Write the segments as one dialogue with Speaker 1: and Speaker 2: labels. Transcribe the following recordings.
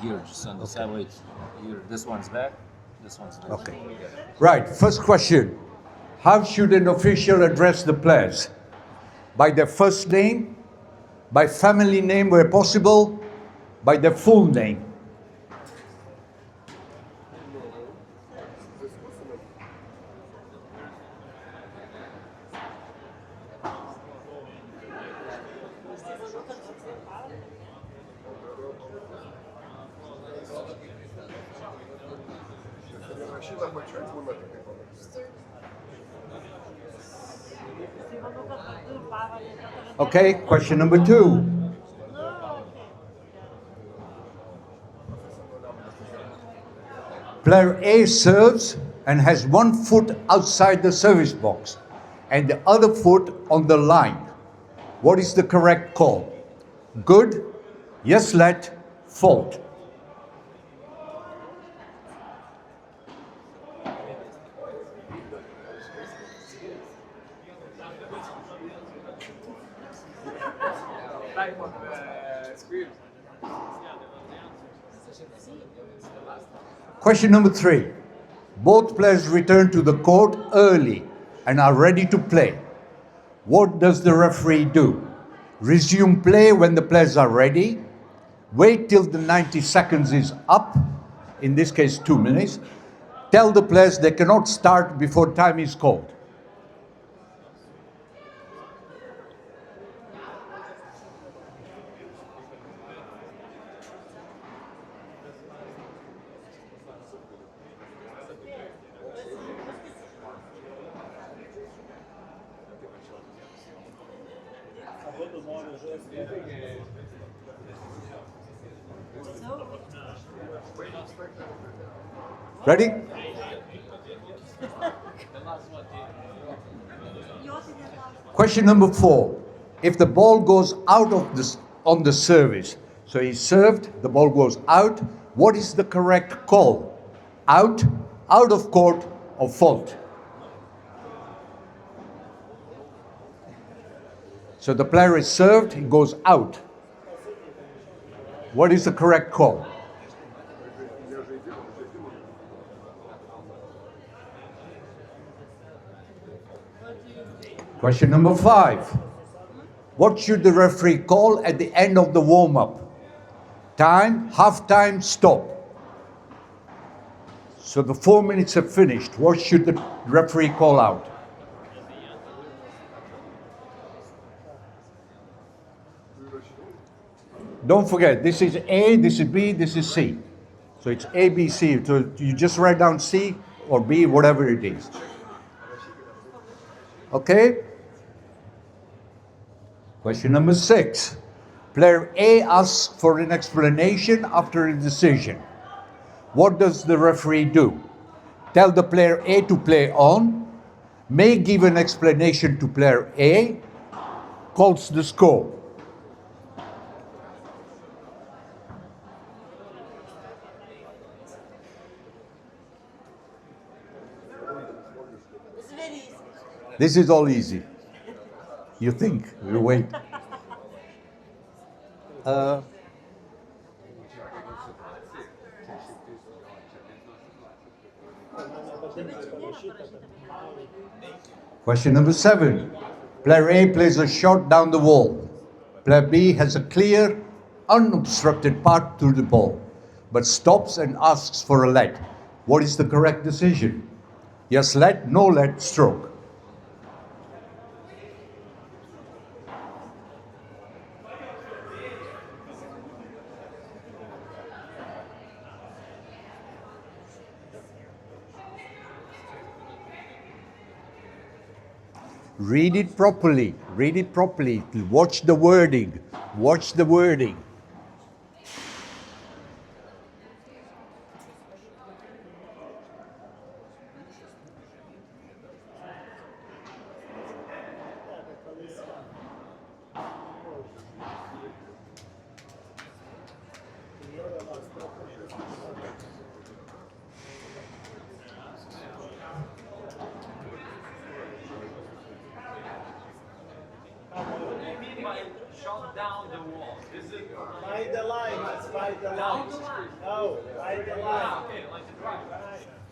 Speaker 1: Here, just on the side. Wait, here. This one's back. This one's back.
Speaker 2: Okay. Right, first question. How should an official address the players? By their first name, by family name where possible, by their full name. Okay, question number 2. Player A serves and has one foot outside the service box and the other foot on the line. What is the correct call? Good, yes let, fault. Question number 3. Both players return to the court early and are ready to play. What does the referee do? Resume play when the players are ready, wait till the 90 seconds is up, in this case 2 minutes, tell the players they cannot start before time is called. Ready? Question number 4. If the ball goes out of this on the service, so he served, the ball goes out, what is the correct call? Out, out of court, or fault? So the player is served, he goes out. What is the correct call? Question number 5. What should the referee call at the end of the warm-up? Time, half-time, stop. So the 4 minutes have finished. What should the referee call out? Don't forget, this is A, this is B, this is C. So it's A, B, C. So you just write down C or B, whatever it is. Okay? Question number 6. Player A asks for an explanation after a decision. What does the referee do? Tell the player A to play on, may give an explanation to player A, calls the score. This is all easy. You think, you wait. Question number 7. Player A plays a shot down the wall. Player B has a clear, unobstructed path to the ball, but stops and asks for a let. What is the correct decision? Yes let, no let, stroke. Read it properly, read it properly. Watch the wording, watch the wording.
Speaker 3: Shot down the wall. By the line, it's by the line. No, by the line.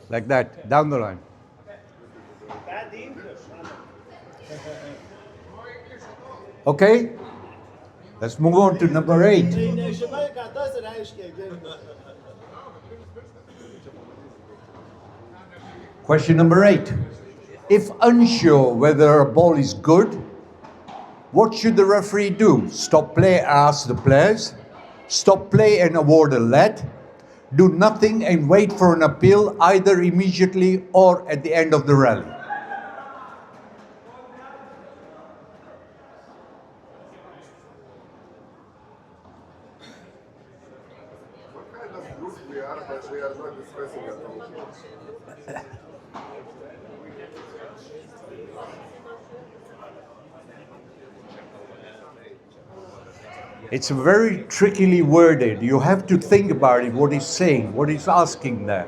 Speaker 2: Like that, down the line.
Speaker 3: Bad English.
Speaker 2: Okay? Let's move on to number 8.
Speaker 3: Tai nežinai, ką tas reiškia, girdi.
Speaker 2: Question number 8. If unsure whether a ball is good, what should the referee do? Stop play, ask the players. Stop play and award a let. Do nothing and wait for an appeal either immediately or at the end of the rally.
Speaker 4: What kind of group we are, but we are not discussing at all?
Speaker 2: It's very trickily worded. You have to think about it, what he's saying, what he's asking there.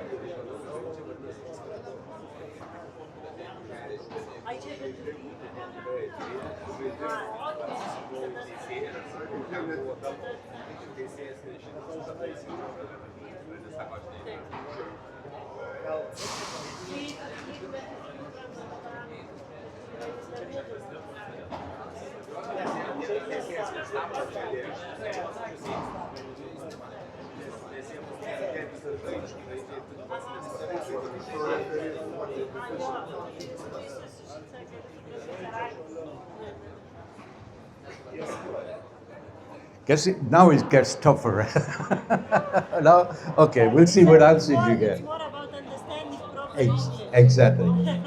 Speaker 2: Now it gets tougher. No? Okay, we'll see what answers you get.
Speaker 5: It's more about understanding proper English.
Speaker 2: Exactly.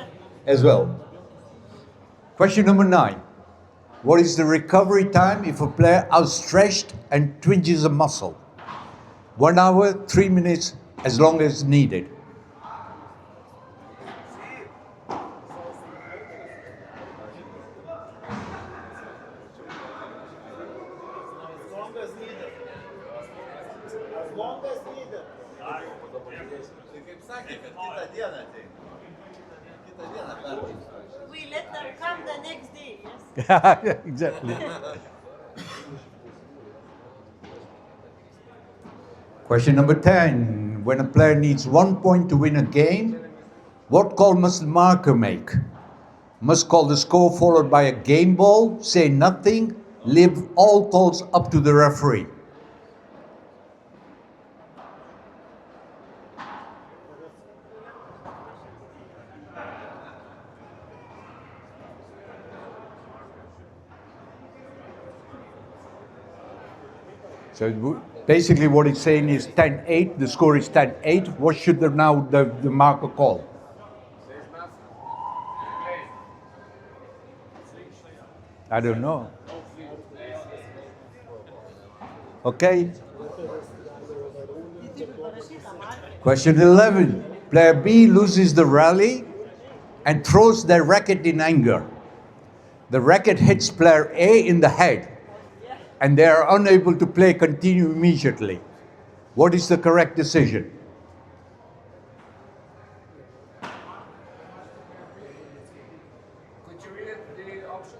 Speaker 2: As well. Question number 9. What is the recovery time if a player outstretched and twinges a muscle? 1 hour, 3 minutes, as long as needed.
Speaker 3: As long as needed. As long as needed.
Speaker 6: Kaip sakė, kad kitą dieną ateina. Kitą dieną pervažiuos.
Speaker 5: We let them come the next day, yes?
Speaker 2: Exactly. Question number 10. When a player needs 1 point to win a game, what call must the marker make? Must call the score followed by a game ball, say nothing, leave all calls up to the referee. So basically what it's saying is 10-8, the score is 10-8. What should the marker call? I don't know. Okay. Question 11. Player B loses the rally and throws their racket in anger. The racket hits player A in the head and they are unable to play continue immediately. What is the correct decision?
Speaker 1: Could you read the option?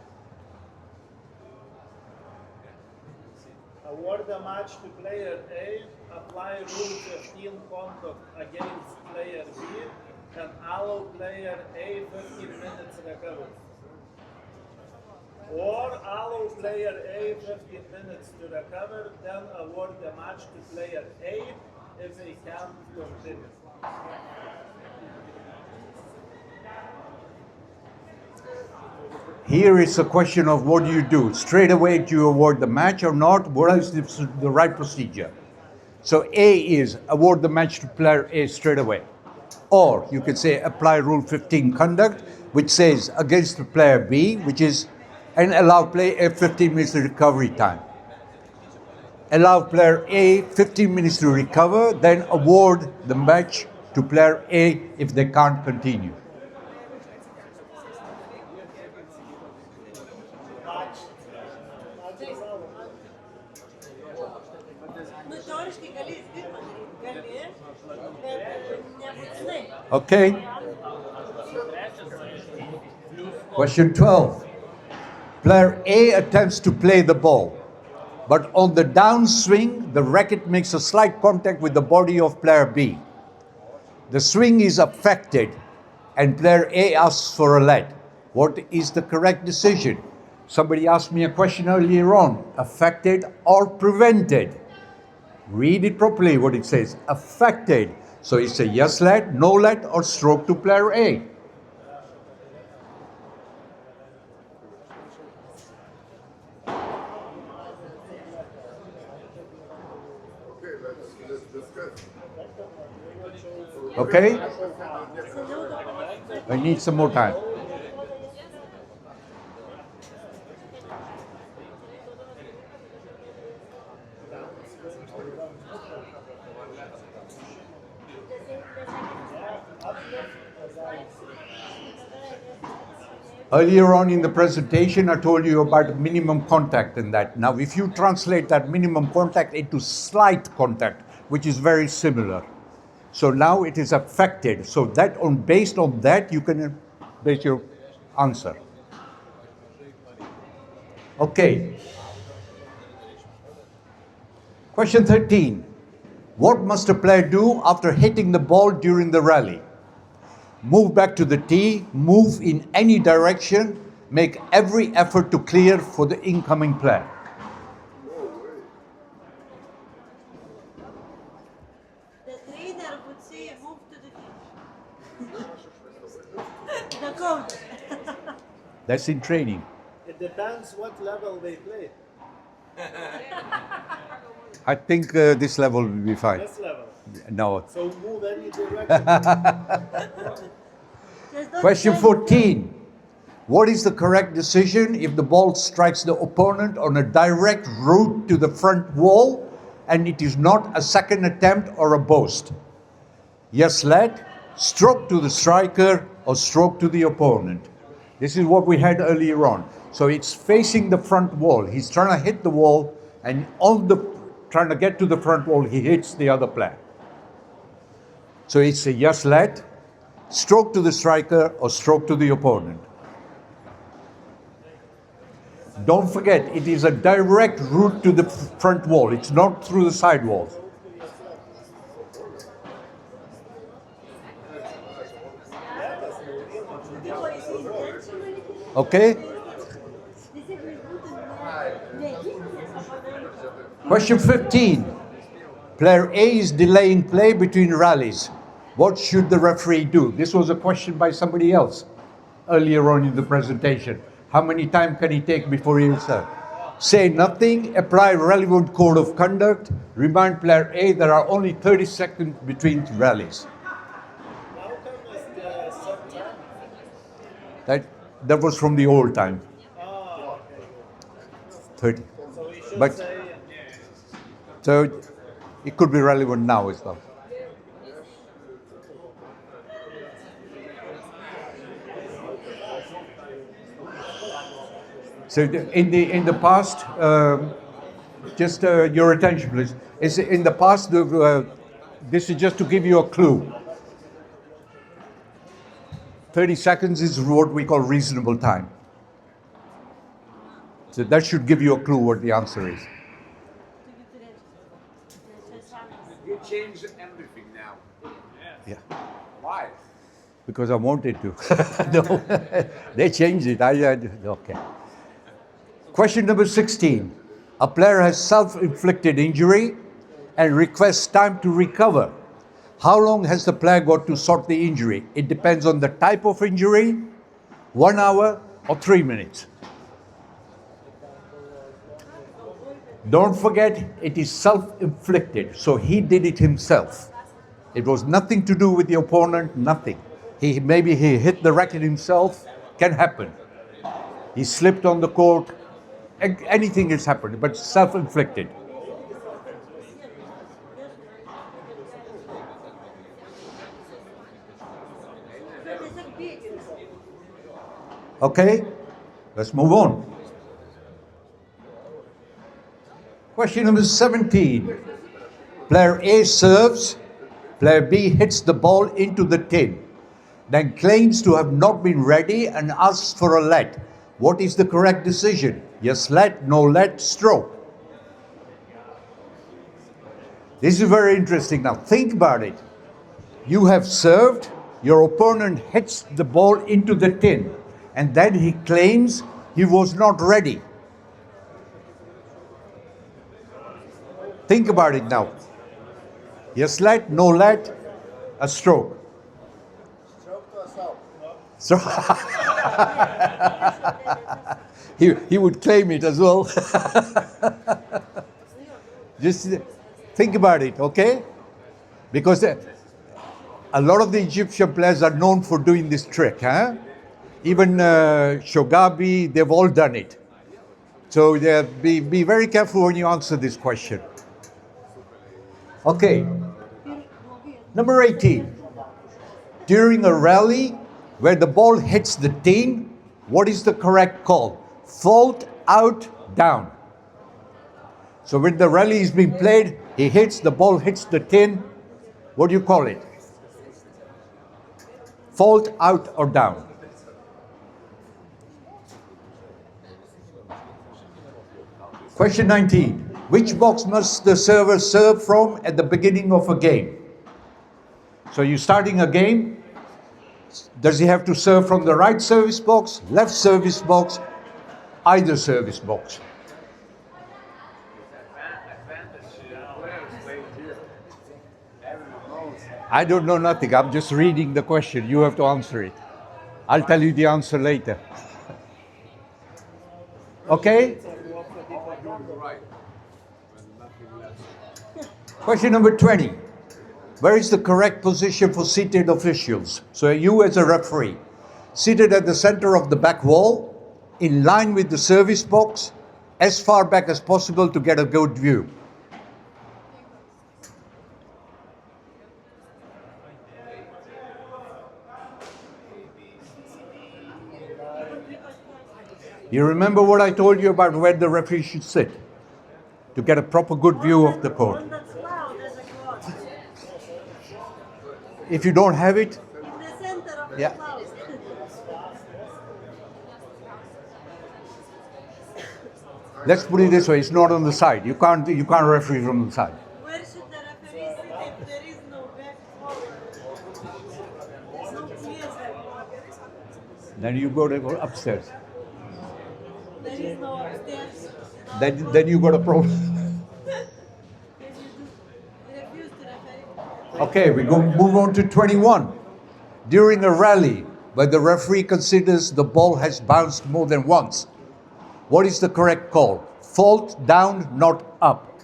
Speaker 3: Award the match to player A, apply rule 15 contact against player B, and allow player A 15 minutes recovery. Or allow player A 15 minutes to recover, then award the match to player A if they can't continue.
Speaker 2: Here is a question of what do you do? Straight away, do you award the match or not? What is the right procedure? So A is award the match to player A straight away. Or you could say apply rule 15 conduct, which says against the player B, which is, and allow play A 15 minutes recovery time. Allow player A 15 minutes to recover, then award the match to player A if they can't continue.
Speaker 5: Nu, teoriškai gali ir pirmą daryti, bet nebūtinai.
Speaker 2: Okay. Question 12. Player A attempts to play the ball. But on the downswing, the racket makes a slight contact with the body of player B. The swing is affected and player A asks for a let. What is the correct decision? Somebody asked me a question earlier on. Affected or prevented? Read it properly what it says. Affected. So it's a yes let, no let, or stroke to player A.
Speaker 4: Okay, let's discuss.
Speaker 2: Okay? I need some more time. Earlier on in the presentation, I told you about minimum contact and that. Now, if you translate that minimum contact into slight contact, which is very similar. So now it is affected. So that based on that, you can base your answer. Okay. Question 13. What must a player do after hitting the ball during the rally? Move back to the tee, move in any direction, make every effort to clear for the incoming player.
Speaker 5: The trainer would say move to the the coach.
Speaker 2: That's in training.
Speaker 3: It depends what level they play.
Speaker 2: I think this level will be fine.
Speaker 3: This level.
Speaker 2: No.
Speaker 3: So move any direction.
Speaker 5: Just don't
Speaker 2: Question
Speaker 5: say-
Speaker 2: 14. What is the correct decision if the ball strikes the opponent on a direct route to the front wall and it is not a second attempt or a boast? Yes let, stroke to the striker, or stroke to the opponent. This is what we had earlier on. So it's facing the front wall. He's trying to hit the wall, and trying to get to the front wall, he hits the other player. So it's a yes let, stroke to the striker, or stroke to the opponent. Don't forget, it is a direct route to the front wall. It's not through the side walls. Okay? Question 15. Player A is delaying play between rallies. What should the referee do? This was a question by somebody else earlier on in the presentation. How many time can he take before he will serve? Say nothing, apply relevant code of conduct, remind player A there are only 30 seconds between rallies.
Speaker 3: How come is the set time?
Speaker 2: That was from the old time,
Speaker 3: Ah, okay.
Speaker 2: 30.
Speaker 3: So we should
Speaker 2: But-
Speaker 3: say
Speaker 2: So it could be relevant now as well. So in the past, just your attention, please. Is in the past, this is just to give you a clue. 30 seconds is what we call reasonable time. So that should give you a clue what the answer is.
Speaker 7: You change everything now.
Speaker 2: Yeah.
Speaker 7: Why?
Speaker 2: Because I wanted to. No, they changed it. Okay. Question number 16. A player has self-inflicted injury and requests time to recover. How long has the player got to sort the injury? It depends on the type of injury, 1 hour or 3 minutes. Don't forget, it is self-inflicted, so he did it himself. It was nothing to do with the opponent, nothing. Maybe he hit the racket himself, can happen. He slipped on the court, anything has happened, but self-inflicted. Okay, let's move on. Question number 17. Player A serves, player B hits the ball into the tin, then claims to have not been ready and asks for a let. What is the correct decision? Yes let, no let, stroke. This is very interesting. Now think about it. You have served, your opponent hits the ball into the tin, and then he claims he was not ready. Think about it now. Yes let, no let, a stroke.
Speaker 4: Stroke to assault.
Speaker 2: So he would claim it as well. Just think about it, okay? Because a lot of the Egyptian players are known for doing this trick, huh? Even Shogabi, they've all done it. So be very careful when you answer this question. Okay. Number 18. During a rally where the ball hits the tin, what is the correct call? Fault, out, down. So when the rally is being played, the ball hits the tin, what do you call it? Fault, out, or down? Question 19. Which box must the server serve from at the beginning of a game? So you're starting a game. Does he have to serve from the right service box, left service box, either service box? I don't know nothing. I'm just reading the question. You have to answer it. I'll tell you the answer later. Okay? Question number 20. Where is the correct position for seated officials? So you as a referee, seated at the center of the back wall, in line with the service box, as far back as possible to get a good view. You remember what I told you about where the referee should sit to get a proper good view of the court?
Speaker 5: One that's loud as a clock.
Speaker 2: If you don't have it,
Speaker 5: In the center of
Speaker 2: Yeah.
Speaker 5: the cloud.
Speaker 2: let's put it this way: it's not on the side. You can't referee from the side.
Speaker 5: Where should the referee sit if there is no back forward? There's no clear back.
Speaker 2: Then you go upstairs.
Speaker 5: There is no upstairs.
Speaker 2: Then you got a problem.
Speaker 5: Then you refuse to referee.
Speaker 2: Okay, we move on to 21. During a rally where the referee considers the ball has bounced more than once, what is the correct call? Fault, down, not up.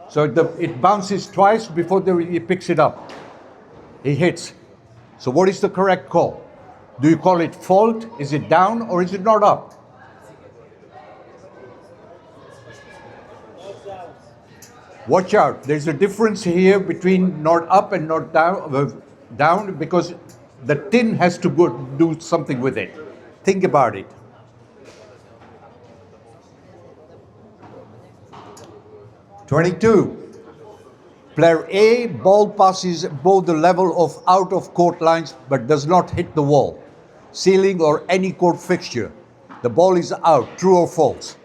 Speaker 2: So it bounces twice before he picks it up. He hits. So what is the correct call? Do you call it fault? Is it down or is it not up? Watch out. There's a difference here between not up and not down because the tin has to go do something with it. Think about it. (22) Player A ball passes above the level of out of court lines but does not hit the wall, ceiling or any court fixture. The ball is out. True or false?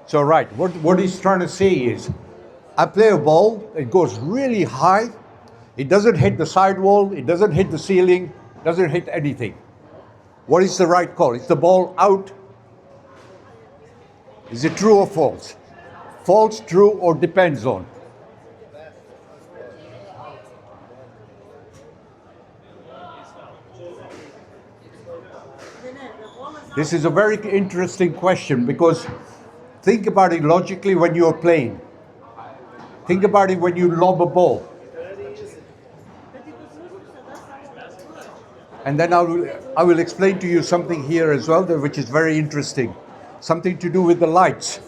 Speaker 2: So right, what he's trying to say is, I play a ball, it goes really high, it doesn't hit the sidewall, it doesn't hit the ceiling, doesn't hit anything. What is the right call? Is the ball out? Is it true or false? False, true, or depends on? This is a very interesting question because think about it logically when you're playing. Think about it when you lob a ball. And then I will explain to you something here as well, which is very interesting. Something to do with the lights.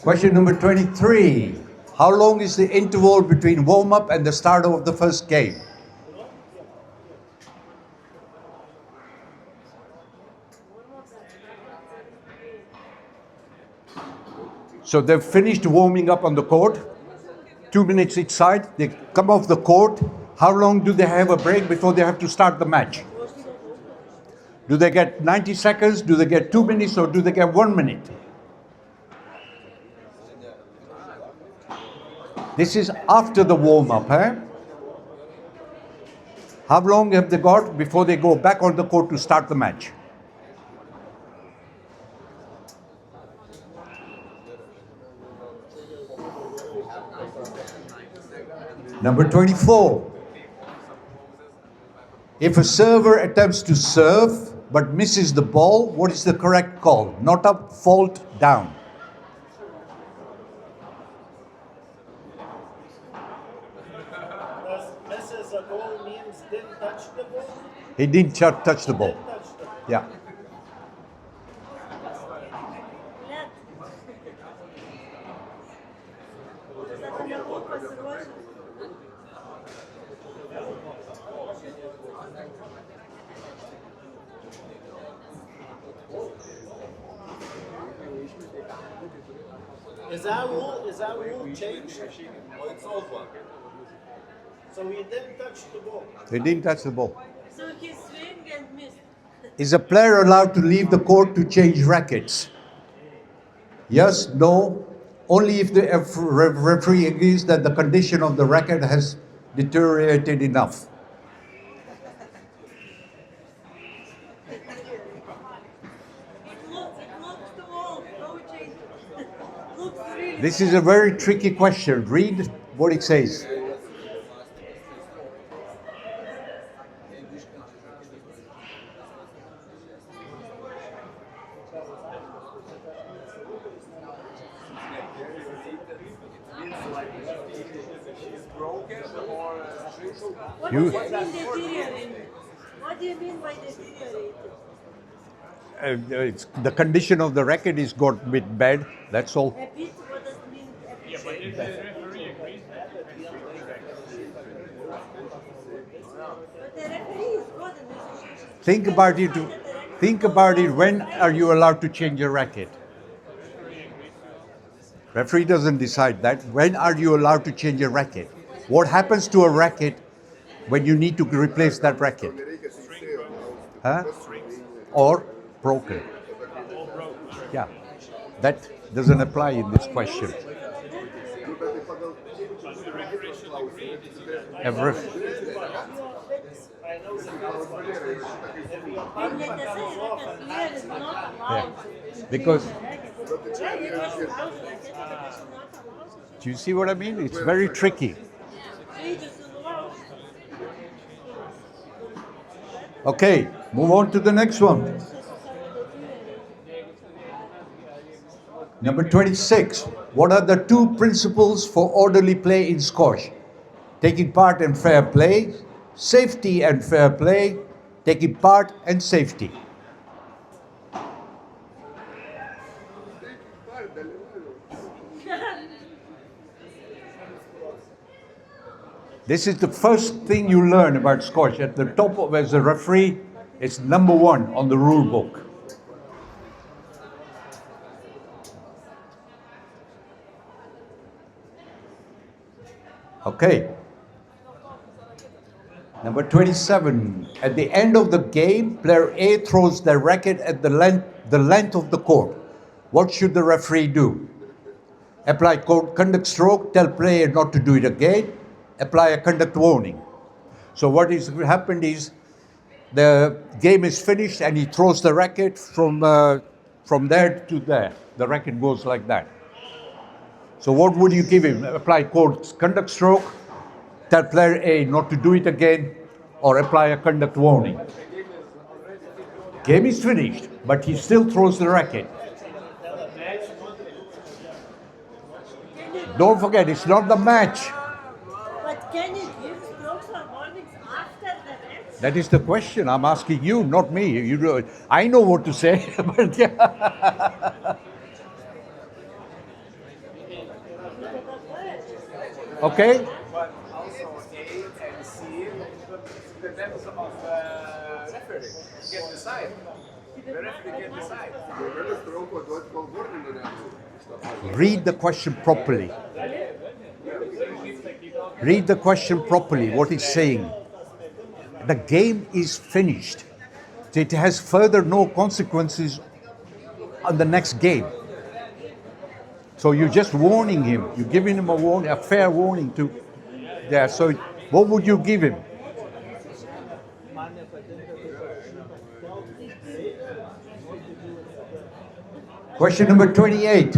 Speaker 2: Question number 23. How long is the interval between warm-up and the start of the first game? So they've finished warming up on the court. 2 minutes each side. They come off the court. How long do they have a break before they have to start the match? Do they get 90 seconds? Do they get 2 minutes? Or do they get 1 minute? This is after the warm-up, eh? How long have they got before they go back on the court to start the match? Number 24. If a server attempts to serve but misses the ball, what is the correct call? Not up, fault, down.
Speaker 3: Does misses a goal means didn't touch the ball?
Speaker 2: He didn't touch the ball.
Speaker 3: Didn't touch the ball.
Speaker 2: Yeah.
Speaker 3: Is that rule changed?
Speaker 6: Or it's old one?
Speaker 3: So he didn't touch the ball.
Speaker 2: He didn't touch the ball.
Speaker 5: So he swing and missed.
Speaker 2: Is a player allowed to leave the court to change rackets? Yes, no. Only if the referee agrees that the condition of the racket has deteriorated enough.
Speaker 5: It looks too old. Go change it. Looks really
Speaker 2: This is a very tricky question. Read what it says.
Speaker 5: What
Speaker 2: You-
Speaker 5: does it mean deteriorating? What do you mean by deteriorating?
Speaker 2: The condition of the racket is got a bit bad. That's all.
Speaker 5: A bit? What does it mean? A bit?
Speaker 8: But if the referee agrees that
Speaker 5: But the referee is good in this.
Speaker 2: Think about it. Think about it. When are you allowed to change your racket? Referee doesn't decide that. When are you allowed to change your racket? What happens to a racket when you need to replace that racket? Huh? Or broken? Yeah, that doesn't apply in this question. Every,
Speaker 3: I know the first one. If your
Speaker 5: And
Speaker 3: partner
Speaker 5: let us
Speaker 3: comes
Speaker 5: say
Speaker 3: off
Speaker 5: that
Speaker 3: and
Speaker 5: a player is not allowed to
Speaker 2: because
Speaker 5: Yeah, it is allowed. I said that it's not allowed.
Speaker 2: do you see what I mean? It's very tricky.
Speaker 5: It is allowed.
Speaker 2: Okay, move on to the next one. Number 26. What are the two principles for orderly play in squash? Taking part and fair play, safety and fair play, taking part and safety. This is the first thing you learn about squash. At the top of as a referee, it's number one on the rule book. Okay. Number 27. At the end of the game, player A throws their racket at the length of the court. What should the referee do? Apply conduct stroke, tell player not to do it again, apply a conduct warning. So what is happened is the game is finished and he throws the racket from there to there. The racket goes like that. So what would you give him? Apply conduct stroke, tell player A not to do it again, or apply a conduct warning. Game is finished, but he still throws the racket. Don't forget, it's not the match.
Speaker 5: But can you give strokes or warnings after the match?
Speaker 2: That is the question. I'm asking you, not me. You know, I know what to say, but yeah. Okay?
Speaker 7: But also A and C depends on the referee. Can decide. The referee can decide.
Speaker 2: Read the question properly. Read the question properly, what it's saying. The game is finished. It has further no consequences on the next game. So you're just warning him. You're giving him a warning, a fair warning to there. So what would you give him? Question number 28.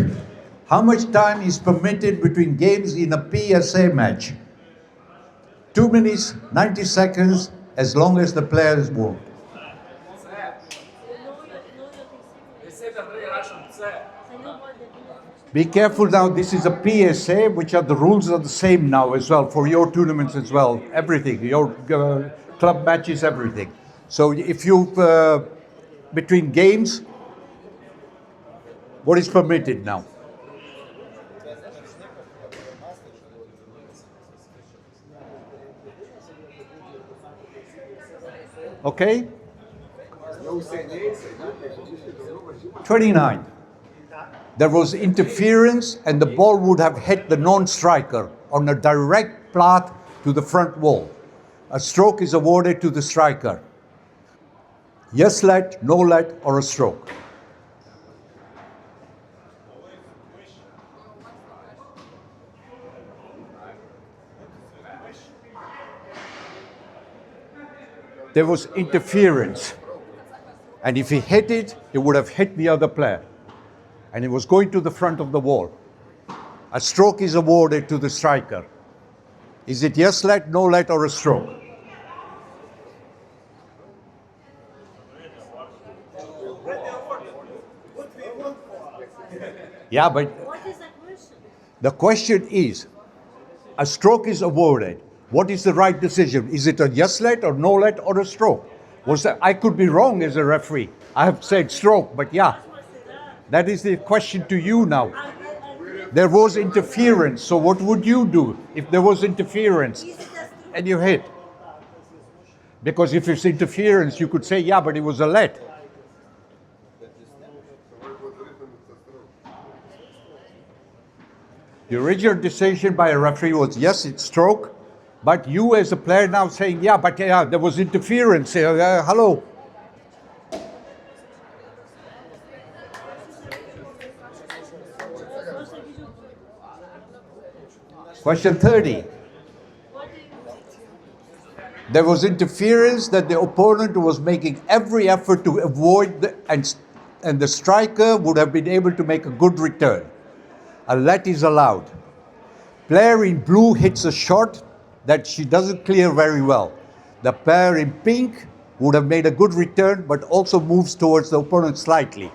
Speaker 2: How much time is permitted between games in a PSA match? 2 minutes, 90 seconds, as long as the player is warned. Be careful now, this is a PSA, which are the rules are the same now as well, for your tournaments as well, everything, your club matches, everything. So if you, between games, what is permitted now? Okay? 29. There was interference and the ball would have hit the non-striker on a direct path to the front wall. A stroke is awarded to the striker. Yes let, no let, or a stroke. There was interference. And if he hit it, it would have hit the other player. And it was going to the front of the wall. A stroke is awarded to the striker. Is it yes let, no let, or a stroke? Yeah, but
Speaker 5: What is the question?
Speaker 2: the question is, a stroke is awarded. What is the right decision? Is it a yes let or no let or a stroke? Was that, I could be wrong as a referee. I have said stroke, but yeah, that is the question to you now. There was interference, so what would you do if there was interference and you hit? Because if it's interference, you could say, yeah, but it was a let. The original decision by a referee was, yes, it's stroke, but you as a player now saying, yeah, but yeah, there was interference. Hello. Question 30. There was interference that the opponent was making every effort to avoid and the striker would have been able to make a good return. A let is allowed. Player in blue hits a shot that she doesn't clear very well. The player in pink would have made a good return but also moves towards the opponent slightly.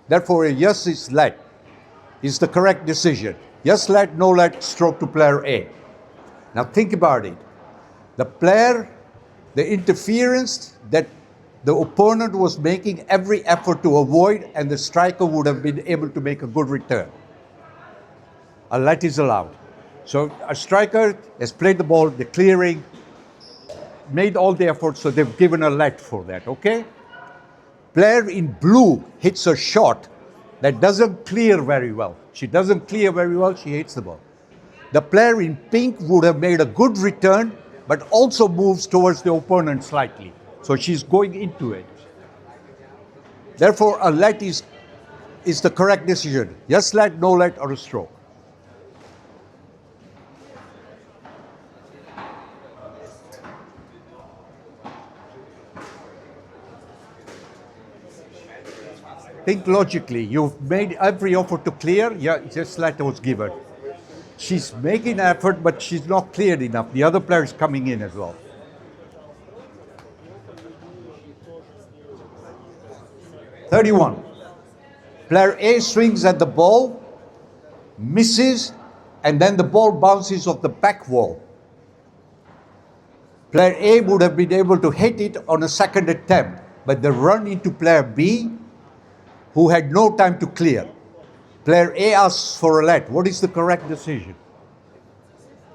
Speaker 2: Therefore, a yes is let. Is the correct decision. Yes let, no let, stroke to player A. Now think about it. The interference that the opponent was making every effort to avoid and the striker would have been able to make a good return. A let is allowed. So a striker has played the ball, the clearing, made all the efforts, so they've given a let for that, okay? Player in blue hits a shot that doesn't clear very well. She doesn't clear very well, she hits the ball. The player in pink would have made a good return, but also moves towards the opponent slightly. So she's going into it. Therefore, a let is the correct decision. Yes let, no let, or a stroke. Think logically. You've made every effort to clear, yeah, just let was given. She's making an effort, but she's not cleared enough. The other player is coming in as well. (31) Player A swings at the ball, misses, and then the ball bounces off the back wall. Player A would have been able to hit it on a second attempt, but they run into player B, who had no time to clear. Player A asks for a let. What is the correct decision?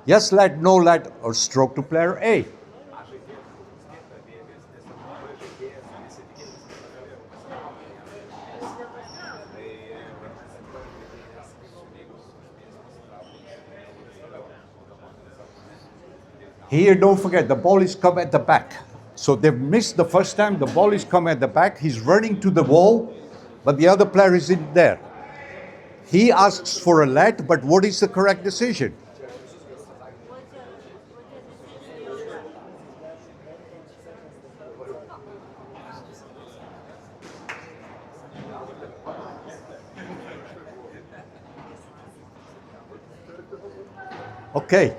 Speaker 2: Yes let, no let, or stroke to player A. Here, don't forget, the ball is come at the back. So they've missed the first time, the ball is come at the back, he's running to the wall, but the other player isn't there. He asks for a let, but what is the correct decision? Okay.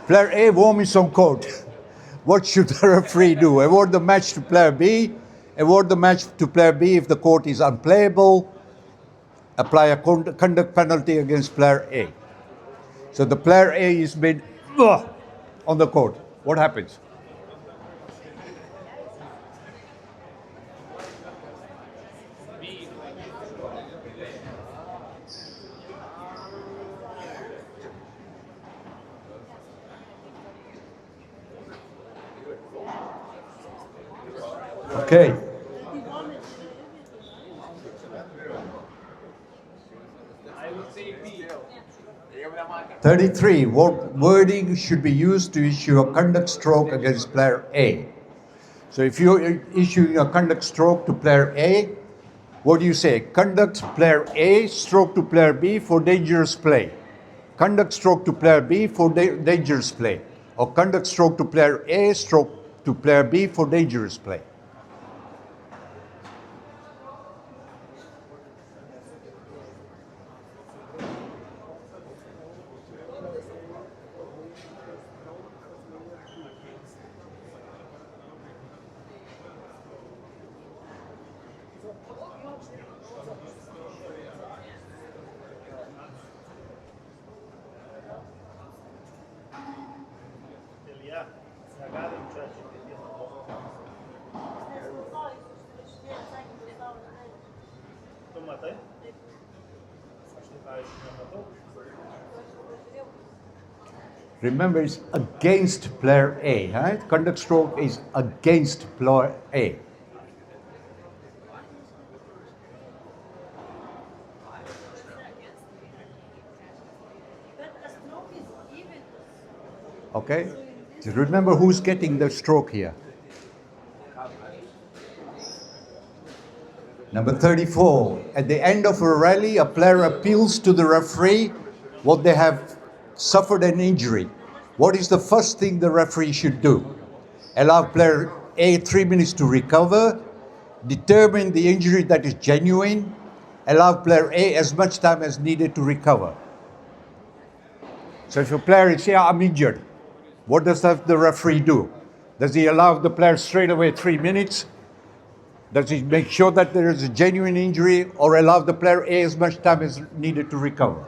Speaker 2: Player A warming on court. What should the referee do? Award the match to player B, award the match to player B if the court is unplayable, apply a conduct penalty against player A. So the player A is made on the court. What happens? Okay. 33. What wording should be used to issue a conduct stroke against player A? So if you're issuing a conduct stroke to player A, what do you say? Conduct player A stroke to player B for dangerous play. Conduct stroke to player B for dangerous play. Or conduct stroke to player A stroke to player B for dangerous play.
Speaker 3: Tu matai? Aš tai pavyzdžiui nematau.
Speaker 2: Remember, it's against player A, right? Conduct stroke is against player A. Okay? So remember who's getting the stroke here. Number 34. At the end of a rally, a player appeals to the referee what they have suffered an injury. What is the first thing the referee should do? Allow player A 3 minutes to recover, determine the injury that is genuine, allow player A as much time as needed to recover. So if a player is, yeah, I'm injured, what does the referee do? Does he allow the player straight away 3 minutes? Does he make sure that there is a genuine injury or allow the player A as much time as needed to recover?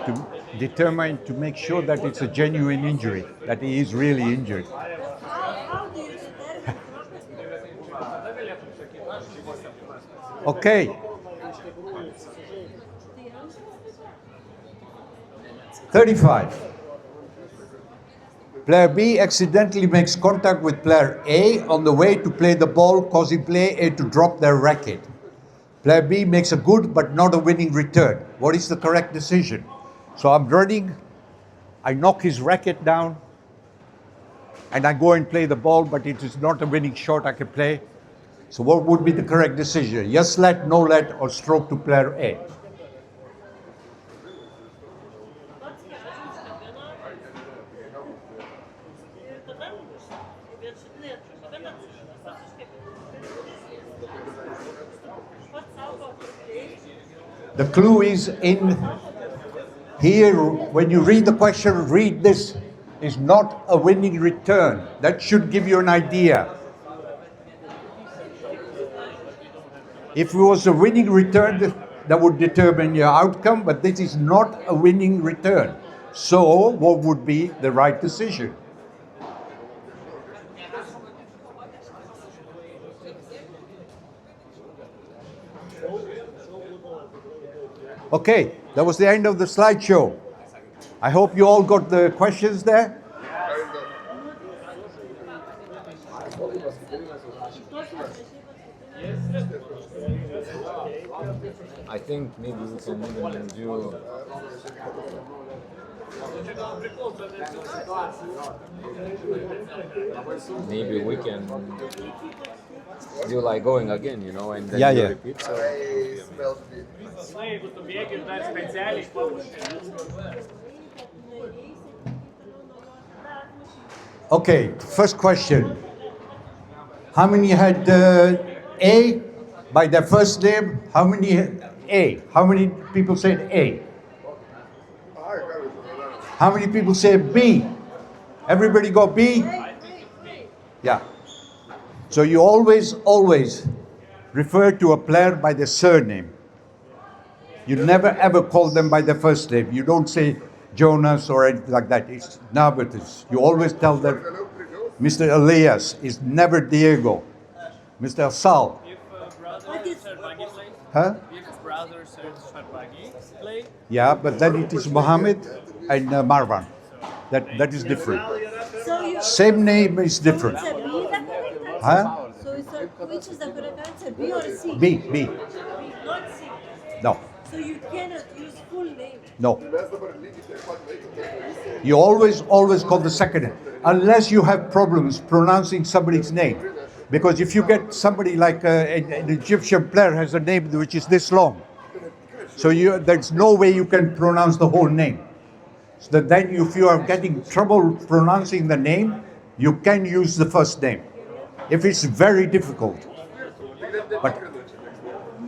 Speaker 2: To determine, to make sure that it's a genuine injury, that he is really injured.
Speaker 5: How do you determine?
Speaker 2: Okay. 35. Player B accidentally makes contact with player A on the way to play the ball, causing player A to drop their racket. Player B makes a good but not a winning return. What is the correct decision? So I'm running, I knock his racket down, and I go and play the ball, but it is not a winning shot I can play. So what would be the correct decision? Yes let, no let, or stroke to player A? The clue is in here. When you read the question, read this. Is not a winning return. That should give you an idea. If it was a winning return, that would determine your outcome, but this is not a winning return. So what would be the right decision? Okay, that was the end of the slideshow. I hope you all got the questions there.
Speaker 1: I think maybe we can even do. Maybe we can do like going again, you know, and then
Speaker 2: Yeah,
Speaker 1: you
Speaker 2: yeah.
Speaker 1: repeat. So
Speaker 4: I smelled it.
Speaker 8: Jeigu tu bėgi ir dar specialiai paruoši.
Speaker 2: Okay, first question. How many had A by their first name? How many had A? How many people said A? How many people said B? Everybody got B? Yeah. So you always refer to a player by their surname. You never ever call them by their first name. You don't say Jonas or anything like that. It's Nabatus. You always tell them Mr. Elias is never Diego. Mr. Sal.
Speaker 8: If brother Sharbagi play,
Speaker 2: Huh?
Speaker 8: if brother Sharbagi play,
Speaker 2: Yeah, but then it is Mohammed and Marwan. That is different.
Speaker 5: So you,
Speaker 2: Same name is different.
Speaker 5: it's a B, the correct answer?
Speaker 2: Huh?
Speaker 5: So it's a, which is the correct answer, B or C?
Speaker 2: B, B.
Speaker 5: Not C.
Speaker 2: No,
Speaker 5: So you cannot use full name.
Speaker 2: no. You always call the second name, unless you have problems pronouncing somebody's name. Because if you get somebody like an Egyptian player has a name which is this long, so there's no way you can pronounce the whole name. So then if you are getting trouble pronouncing the name, you can use the first name. If it's very difficult. But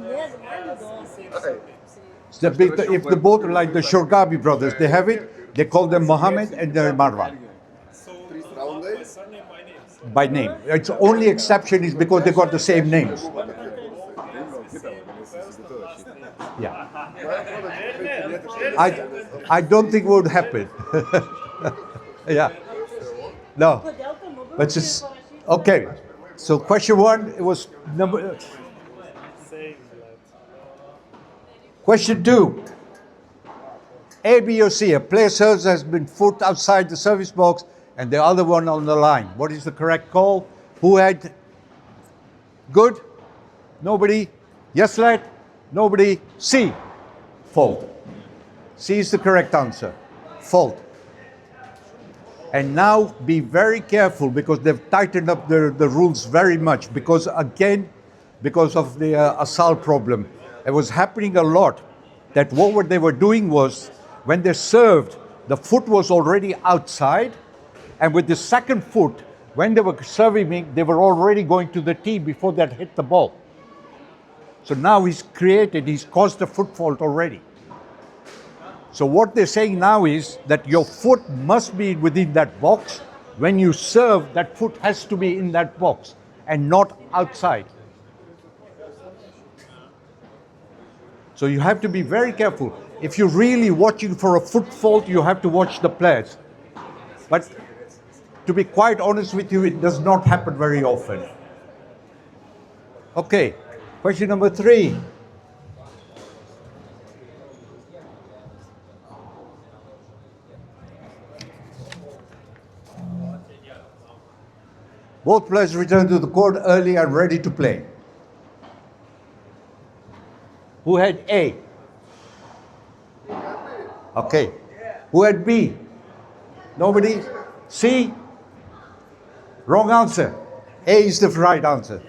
Speaker 5: Yes, I don't.
Speaker 2: if the both are like the Shorgabi brothers, they have it, they call them Mohammed and Marwan. By name. Its only exception is because they got the same names. Yeah. I don't think it would happen. Yeah. No. But just okay. So question one, it was number. Question two. A, B, or C. A player serves has been foot outside the service box and the other one on the line. What is the correct call? Who had good? Nobody. Yes, lad? Nobody. C. Fault. C is the correct answer. Fault. And now be very careful because they've tightened up the rules very much because again, because of the assault problem. It was happening a lot that what they were doing was when they served, the foot was already outside and with the second foot, when they were serving, they were already going to the tee before they had hit the ball. So now he's caused a foot fault already. So what they're saying now is that your foot must be within that box. When you serve, that foot has to be in that box and not outside. So you have to be very careful. If you're really watching for a foot fault, you have to watch the players. But to be quite honest with you, it does not happen very often. Okay, question number 3. Both players return to the court early and ready to play. Who had A? Okay. Who had B? Nobody? C? Wrong answer. A is the right answer.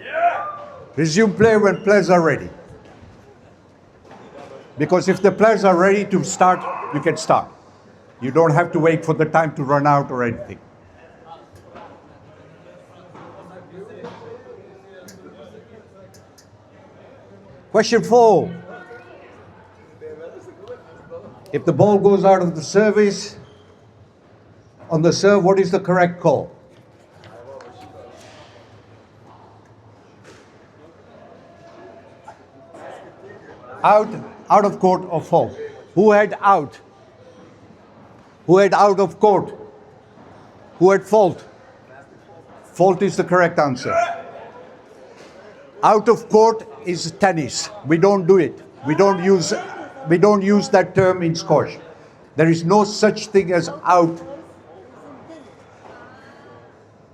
Speaker 2: Resume play when players are ready. Because if the players are ready to start, you can start. You don't have to wait for the time to run out or anything. Question 4. If the ball goes out of the service, on the serve, what is the correct call? Out of court or fault? Who had out? Who had out of court? Who had fault? Fault is the correct answer. Out of court is tennis. We don't do it. We don't use that term in squash. There is no such thing as out.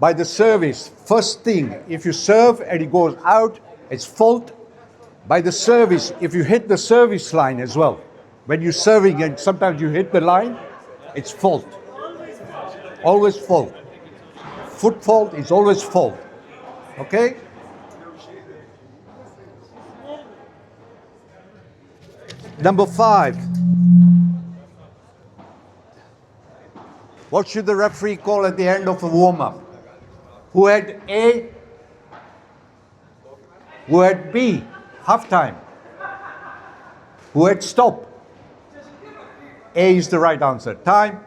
Speaker 2: by the service. First thing, if you serve and it goes out, it's fault. By the service, if you hit the service line as well, when you're serving and sometimes you hit the line, it's fault. Always fault. Foot fault is always fault. Okay? Number 5. What should the referee call at the end of a warm-up? Who had A? Who had B? Halftime. Who had stop? A is the right answer. Time.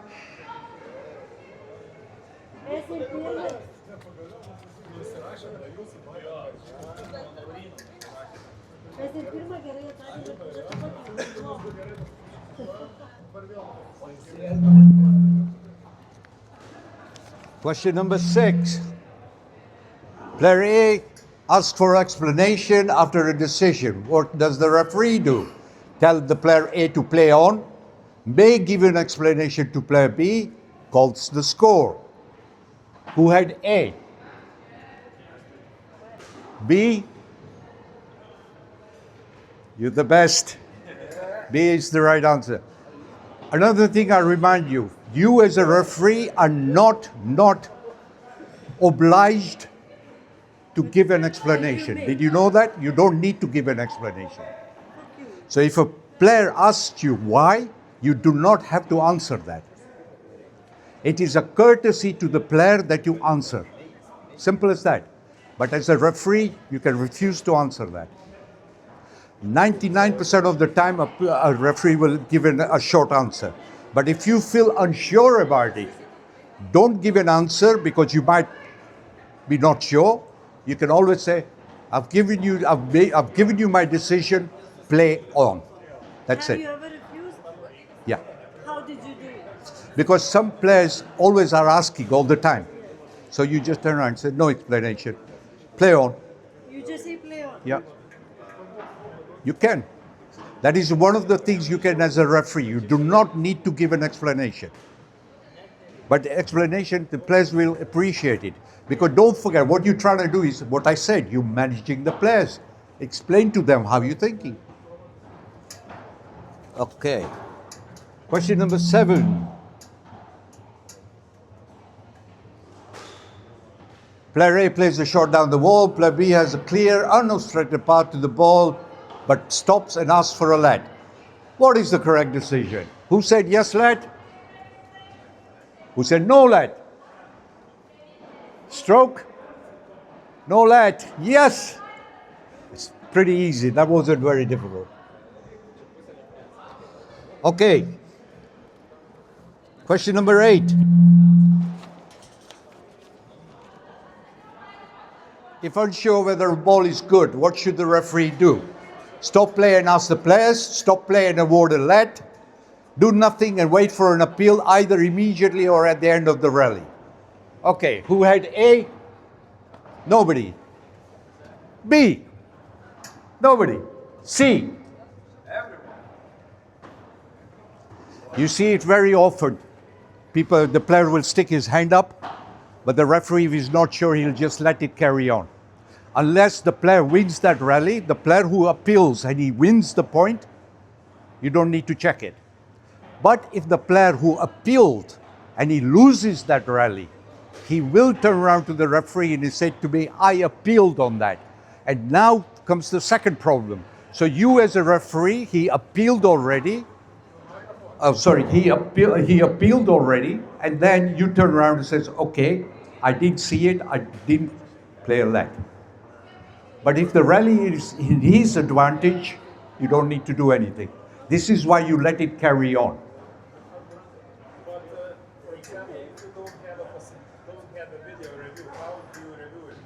Speaker 2: Question number 6. Player A asks for explanation after a decision. What does the referee do? Tell the player A to play on, may give an explanation to player B, calls the score. Who had A? B? You're the best. B is the right answer. Another thing I remind you, you as a referee are not obliged to give an explanation. Did you know that? You don't need to give an explanation. So if a player asks you why, you do not have to answer that. It is a courtesy to the player that you answer. Simple as that. But as a referee, you can refuse to answer that. 99% of the time, a referee will give a short answer. But if you feel unsure about it, don't give an answer because you might be not sure. You can always say, I've given you my decision, play on. That's
Speaker 5: Have
Speaker 2: it.
Speaker 5: you ever refused?
Speaker 2: Yeah.
Speaker 5: How did you do it?
Speaker 2: Because some players always are asking all the time. So you just turn around and say, no explanation. Play on.
Speaker 5: You just say play on.
Speaker 2: Yeah. You can. That is one of the things you can as a referee. You do not need to give an explanation. But the explanation, the players will appreciate it. Because don't forget, what you're trying to do is what I said, you're managing the players. Explain to them how you're thinking. Okay. Question number 7. Player A plays a shot down the wall. Player B has a clear, unobstructed path to the ball, but stops and asks for a let. What is the correct decision? Who said yes, let? Who said no, let? Stroke? No, let? Yes. It's pretty easy. That wasn't very difficult. Okay. Question number 8. If unsure whether a ball is good, what should the referee do? Stop play and ask the players. Stop play and award a let. Do nothing and wait for an appeal either immediately or at the end of the rally. Okay, who had A? Nobody. B? Nobody. C? You see it very often. The player will stick his hand up, but the referee, if he's not sure, he'll just let it carry on. Unless the player wins that rally, the player who appeals and he wins the point, you don't need to check it. But if the player who appealed and he loses that rally, he will turn around to the referee and he said to me, I appealed on that. And now comes the second problem. So you as a referee, he appealed already. He appealed already, and then you turn around and says, okay, I didn't see it, I didn't play a let. But if the rally is in his advantage, you don't need to do anything. This is why you let it carry on.
Speaker 3: But, for example, if you don't have a video review, how do you review it?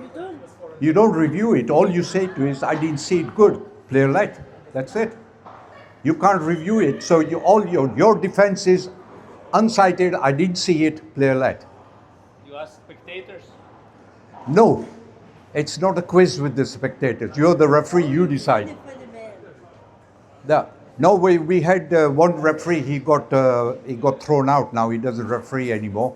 Speaker 5: You don't.
Speaker 2: You don't review it. All you say to is, I didn't see it good, play a let. That's it. You can't review it. So your defense is unsighted, I didn't see it, play a let.
Speaker 8: You ask spectators?
Speaker 2: No, it's not a quiz with the spectators. You're the referee, you decide.
Speaker 5: Funny man.
Speaker 2: No, we had one referee, he got thrown out now, he doesn't referee anymore.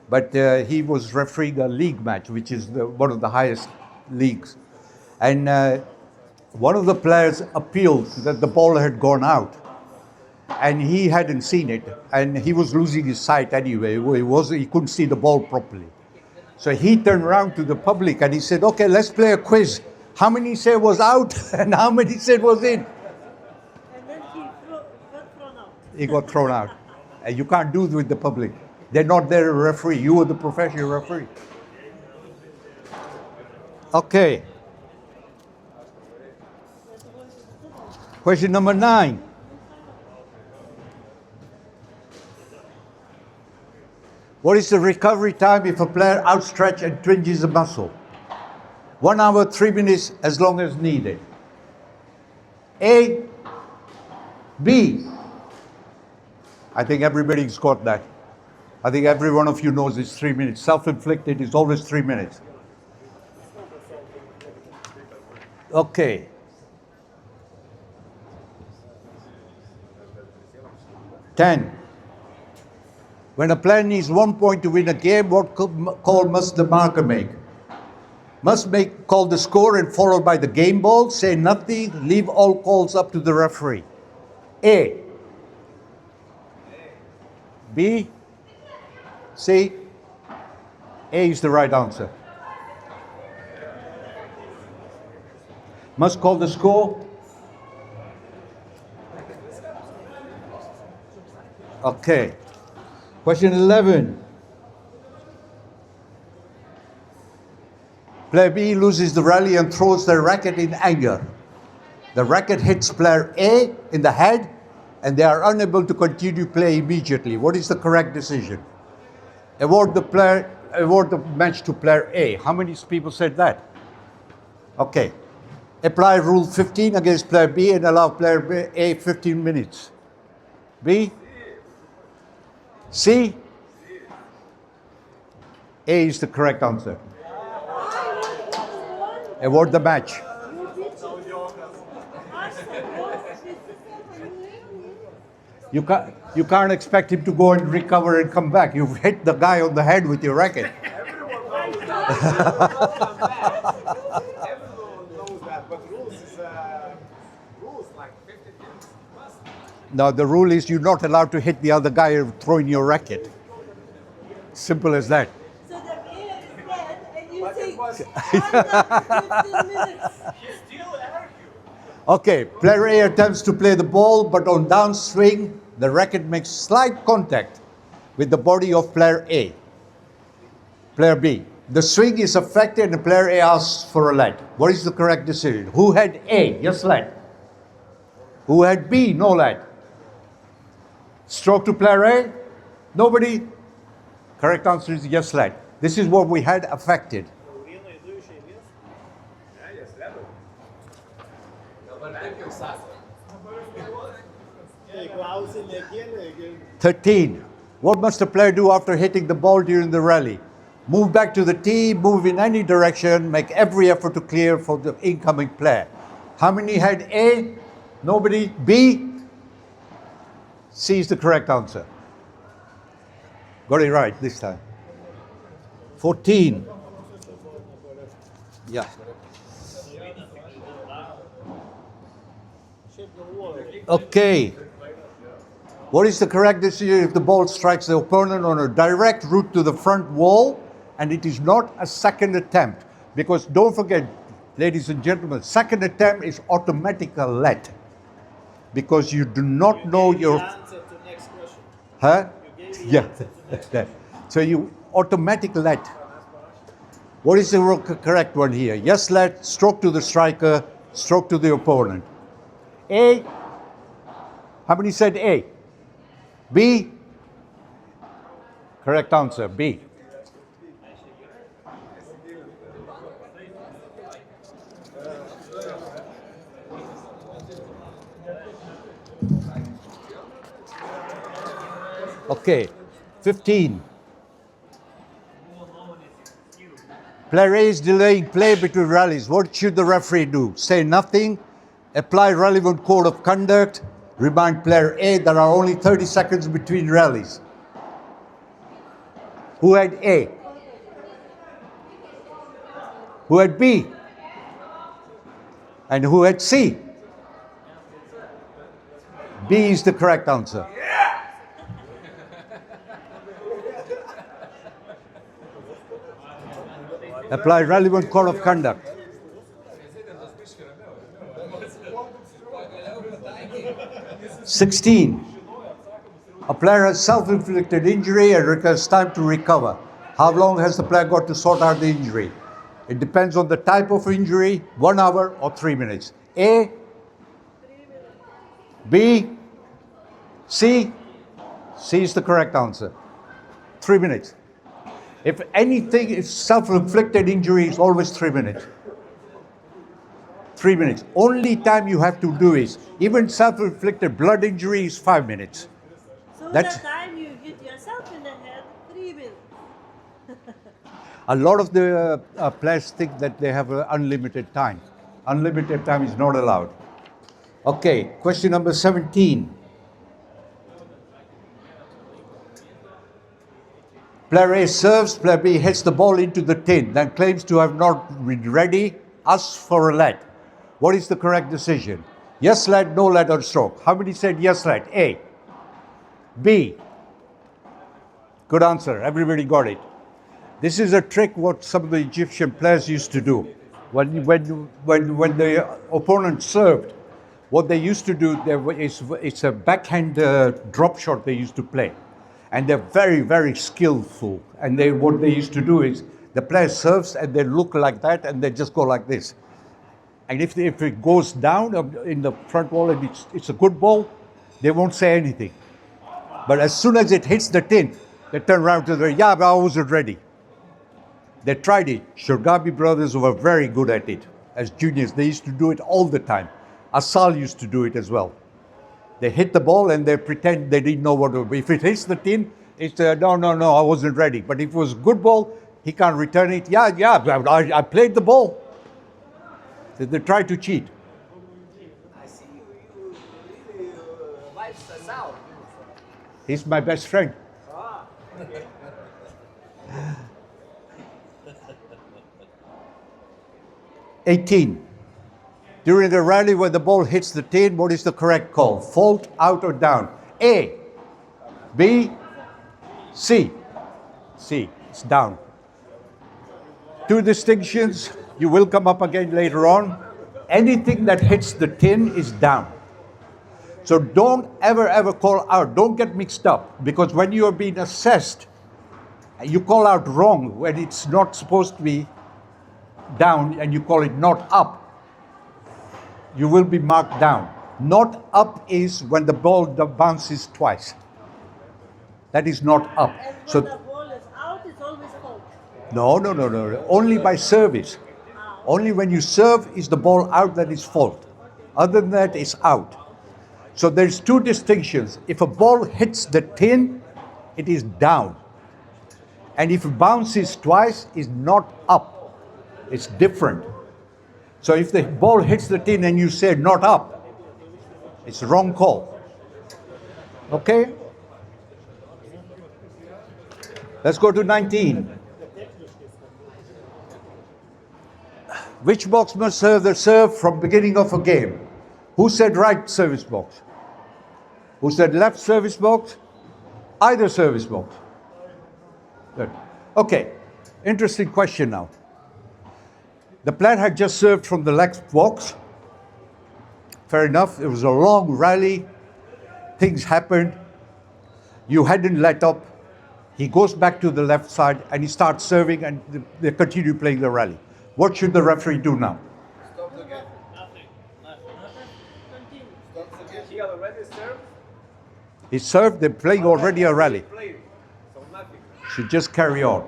Speaker 2: but he was refereeing a league match, which is one of the highest leagues. And one of the players appealed that the ball had gone out, and he hadn't seen it, and he was losing his sight anyway. He couldn't see the ball properly. So he turned around to the public and he said, "Okay, let's play a quiz. How many said was out and how many said was in?"
Speaker 5: And then he got thrown out.
Speaker 2: He got thrown out. And you can't do it with the public. They're not there a referee. You are the professional referee. Okay. Question number 9. What is the recovery time if a player outstretches and twinges a muscle? 1 hour, 3 minutes, as long as needed. A, B. I think everybody's got that. I think every one of you knows it's 3 minutes. Self-inflicted is always 3 minutes. Okay. Ten. When a player needs 1 point to win a game, what call must the marker make? Must call the score and followed by the game ball, say nothing, leave all calls up to the referee. A. B. C. A is the right answer. Must call the score. Okay. Question 11. Player B loses the rally and throws the racket in anger. The racket hits player A in the head and they are unable to continue play immediately. What is the correct decision? Award the match to player A. How many people said that? Okay. Apply rule 15 against player B and allow player A 15 minutes. B? C? A is the correct answer. Award the match. You can't expect him to go and recover and come back. You've hit the guy on the head with your racket.
Speaker 7: Everyone knows that, but rules is rules like 50 minutes must.
Speaker 2: Now the rule is you're not allowed to hit the other guy throwing your racket. Simple as that.
Speaker 5: So the player is dead and you think,
Speaker 7: was-
Speaker 5: 15 minutes.
Speaker 7: He still argue.
Speaker 2: Okay, player A attempts to play the ball, but on downswing, the racket makes slight contact with the body of player A. Player B. The swing is affected and player A asks for a let. What is the correct decision? Who had A? Yes, let. Who had B? No let. Stroke to player A? Nobody? Correct answer is yes, let. This is what we had affected.
Speaker 3: Tai klausimai kėlė,
Speaker 2: 13. What must a player do after hitting the ball during the rally? Move back to the tee, move in any direction, make every effort to clear for the incoming player. How many had A? Nobody? B? C is the correct answer. Got it right this time. 14. Yeah. Okay. What is the correct decision if the ball strikes the opponent on a direct route to the front wall and it is not a second attempt? Because don't forget, ladies and gentlemen, second attempt is automatically let. Because you do not know your...
Speaker 3: answer to next question.
Speaker 2: Huh?
Speaker 3: You gave the
Speaker 2: Yeah.
Speaker 3: answer to next question.
Speaker 2: So you automatic let. What is the correct one here? Yes, let, stroke to the striker, stroke to the opponent. A. How many said A? B? Correct answer, B. Okay, 15. Player A is delaying play between rallies. What should the referee do? Say nothing, apply relevant code of conduct, remind player A there are only 30 seconds between rallies. Who had A? Who had B? And who had C? B is the correct answer. Apply relevant code of conduct. 16. A player has self-inflicted injury and requires time to recover. How long has the player got to sort out the injury? It depends on the type of injury, 1 hour or 3 minutes. A, B, C. C is the correct answer. 3 minutes. If anything is self-inflicted injury, is always 3 minutes. 3 minutes. Only time you have to do is, even self-inflicted blood injury is 5 minutes.
Speaker 5: So
Speaker 2: That's-
Speaker 5: the time you hit yourself in the head, 3 minutes.
Speaker 2: A lot of the players think that they have unlimited time. Unlimited time is not allowed. Okay, question number 17. Player A serves, player B hits the ball into the tin, then claims to have not been ready, asks for a lead. What is the correct decision? Yes lead, no lead, or stroke? How many said yes lead? A. B. Good answer, everybody got it. This is a trick what some of the Egyptian players used to do. When the opponent served, what they used to do, it's a backhand drop shot they used to play. And they're very, very skillful. And what they used to do is, the player serves and they look like that and they just go like this. And if it goes down in the front wall and it's a good ball, they won't say anything. But as soon as it hits the tin, they turn around to yeah, but I wasn't ready. They tried it. Shurgabi brothers were very good at it. As juniors, they used to do it all the time. Asal used to do it as well. They hit the ball and they pretend they didn't know what to do. If it hits the tin, it's no, I wasn't ready. But if it was a good ball, he can't return it. Yeah, I played the ball. So they try to cheat.
Speaker 7: I see you really like Sal.
Speaker 2: He's my best friend. 18. During the rally where the ball hits the tin, what is the correct call? Fault, out or down? A, B, C. C, it's down. 2 distinctions, you will come up again later on. Anything that hits the tin is down. So don't ever call out, don't get mixed up, because when you are being assessed, you call out wrong when it's not supposed to be down and you call it not up. You will be marked down. Not up is when the ball bounces twice. That is not up.
Speaker 5: And when
Speaker 2: So
Speaker 5: the ball is out, it's always fault.
Speaker 2: no. Only by service. Only when you serve is the ball out, that is fault. Other than that, it's out. So there's 2 distinctions. If a ball hits the tin, it is down. And if it bounces twice, it's not up. It's different. So if the ball hits the tin and you say not up, it's the wrong call. Okay? Let's go to 19. Which box must serve the serve from beginning of a game? Who said right service box? Who said left service box? Either service box. Good. Okay, interesting question now. The player had just served from the left box. Fair enough, it was a long rally. Things happened. You hadn't let up. He goes back to the left side and he starts serving and they continue playing the rally. What should the referee do now?
Speaker 6: Stop the game.
Speaker 3: Nothing.
Speaker 5: Continue.
Speaker 6: Stop the game.
Speaker 7: He already served.
Speaker 2: He served, they're playing already a rally.
Speaker 7: Played. So nothing.
Speaker 2: Should just carry on.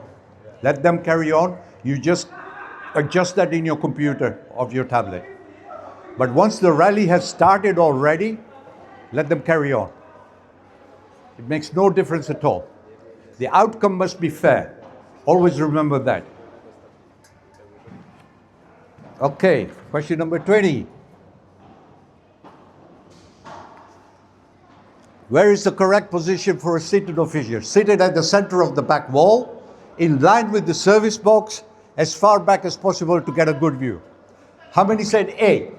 Speaker 2: Let them carry on. You just adjust that in your computer of your tablet. But once the rally has started already, let them carry on. It makes no difference at all. The outcome must be fair. Always remember that. Okay, question number 20. Where is the correct position for a seated official? Seated at the center of the back wall, in line with the service box, as far back as possible to get a good view. How many said A?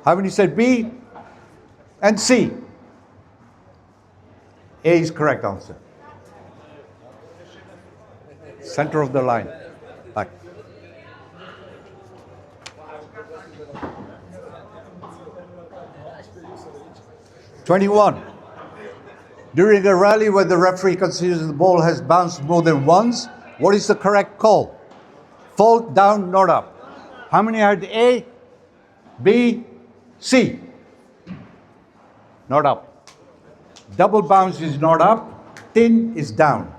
Speaker 2: How many said B? And C? A is correct answer. Center of the line. Back. '21. During a rally where the referee considers the ball has bounced more than once, what is the correct call? Fault, down, not up. How many had A, B, C? Not up. Double bounce is not up. Tin is down.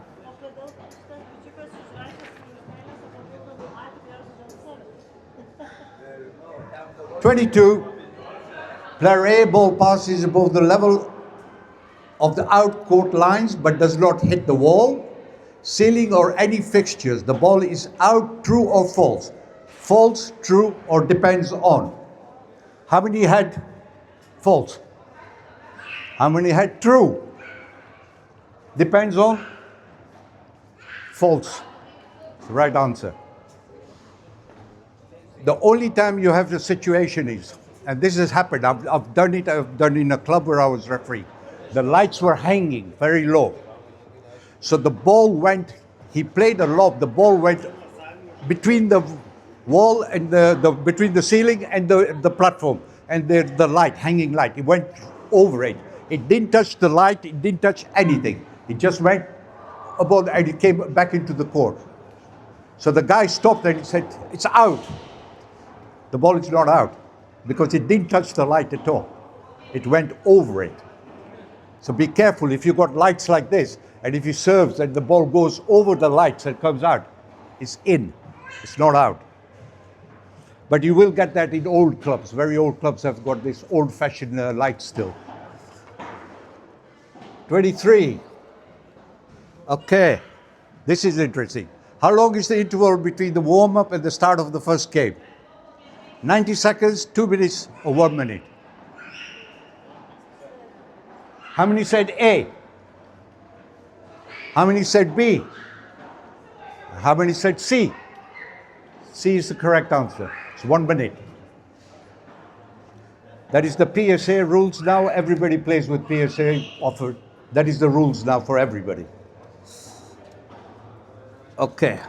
Speaker 2: 22. Player A ball passes above the level of the out court lines but does not hit the wall, ceiling or any fixtures. The ball is out, true or false? False, true, or depends on. How many had false? How many had true? Depends on? False. It's the right answer. The only time you have the situation is, and this has happened, I've done it in a club where I was referee. The lights were hanging very low. So the ball went, he played a lob, the ball went between the wall and between the ceiling and the platform and the light, hanging light. It went over it. It didn't touch the light, it didn't touch anything. It just went above and it came back into the court. So the guy stopped and he said, it's out. The ball is not out because it didn't touch the light at all. It went over it. So be careful if you've got lights like this and if you serve and the ball goes over the lights and comes out, it's in, it's not out. But you will get that in old clubs. Very old clubs have got this old-fashioned light still. 23. Okay, this is interesting. How long is the interval between the warm-up and the start of the first game? 90 seconds, 2 minutes, or 1 minute? How many said A? How many said B? How many said C? C is the correct answer. It's 1 minute. That is the PSA rules now. Everybody plays with PSA offered. That is the rules now for everybody. Okay.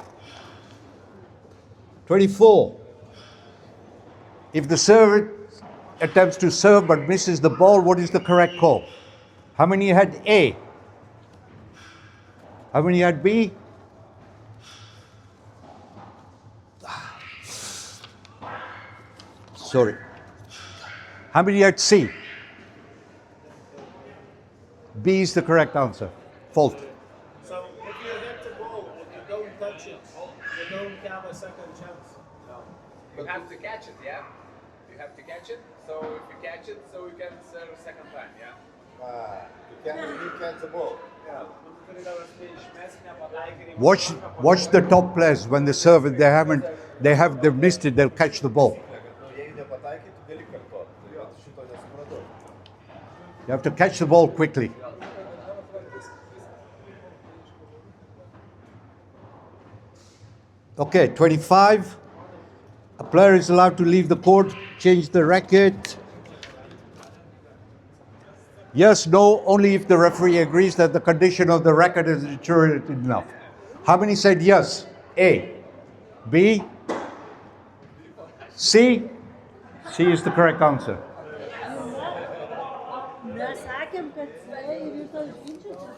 Speaker 2: 24. If the server attempts to serve but misses the ball, what is the correct call? How many had A? How many had B? Sorry. How many had C? B is the correct answer. Fault.
Speaker 3: So if you hit the ball and you don't touch it, you don't have a second chance.
Speaker 7: No. You have to catch it, yeah? You have to catch it. So if you catch it, so you can serve a second time, yeah?
Speaker 6: You can't catch the ball.
Speaker 2: Watch the top players when they serve it. They've missed it. They'll catch the ball. You have to catch the ball quickly. Okay, 25. A player is allowed to leave the court, change the racket. Yes, no, only if the referee agrees that the condition of the racket is deteriorated enough. How many said yes? A. B. C. C is the correct answer.
Speaker 5: Nesakėm, kad rytoj ginčytis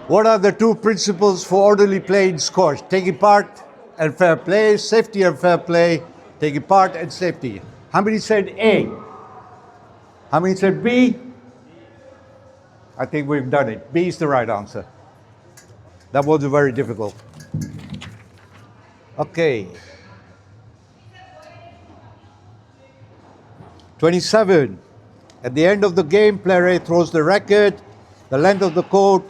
Speaker 2: What are the two principles for orderly play in squash? Taking part and fair play, safety and fair play, taking part and safety. How many said A? How many said B? I think we've done it. B is the right answer. That wasn't very difficult. Okay. 27. At the end of the game, player A throws the racket, the length of the court,